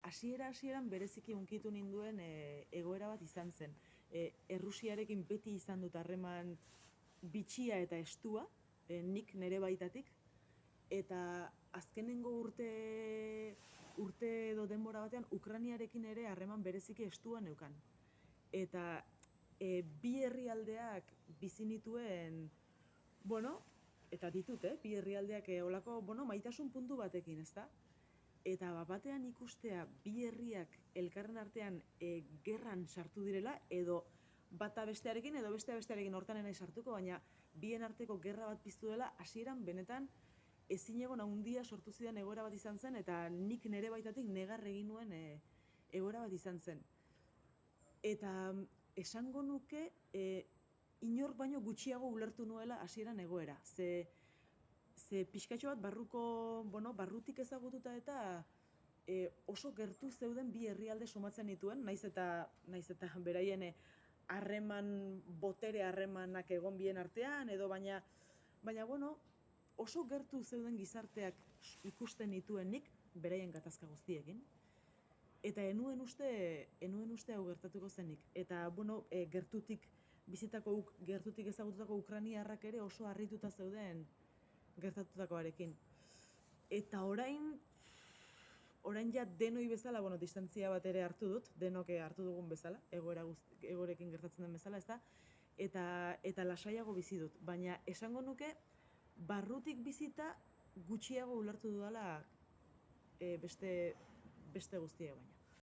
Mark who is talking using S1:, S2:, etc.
S1: hasieran bereziki hunkitu ninduen egoera bat izan zen. Errusiarekin beti izan dut harreman bitxia eta estua, nik nere baitatik, eta azkenengo urte edo denbora batean Ukrainiarekin ere harreman bereziki estua neukan. Eta bi herrialdeak bizi nituen, bueno, eta ditut, bi herrialdeak olako, maitasun puntu batekin, ezta? Eta batean ikustea bi herriak elkarren artean gerran sartu direla, edo bata bestearekin edo bestea bestearekin hortan nahi sartuko, baina bien arteko gerra bat piztu dela, hasieran benetan ezinegon handia sortu zidan egoera bat izan zen, eta nik nere baitatik negar egin nuen egoera bat izan zen. Eta esango nuke inork baino gutxiago ulertu nuela hasieran egoera. Ze pixkatxo bat barrutik ezagututa eta oso gertu zeuden bi herrialde somatzen nituen, naiz eta beraien harreman, botere harremanak egon bien artean, edo baina oso gertu zeuden gizarteak ikusten nituen nik, beraien gatazka guztiekin. Eta enuen uste hau gertatuko zenik. Eta, gertutik ezagututako ukrainiarrak ere oso harrituta zeuden gertatutakoarekin. Eta orain ja denoi bezala, distantzia bat ere hartu dut, denok hartu dugun bezala, egorekin gertatzen den bezala, ezta? Eta lasaiago bizi dut. Baina esango nuke, barrutik bizita gutxiago ulertu dudala beste guztiak baina.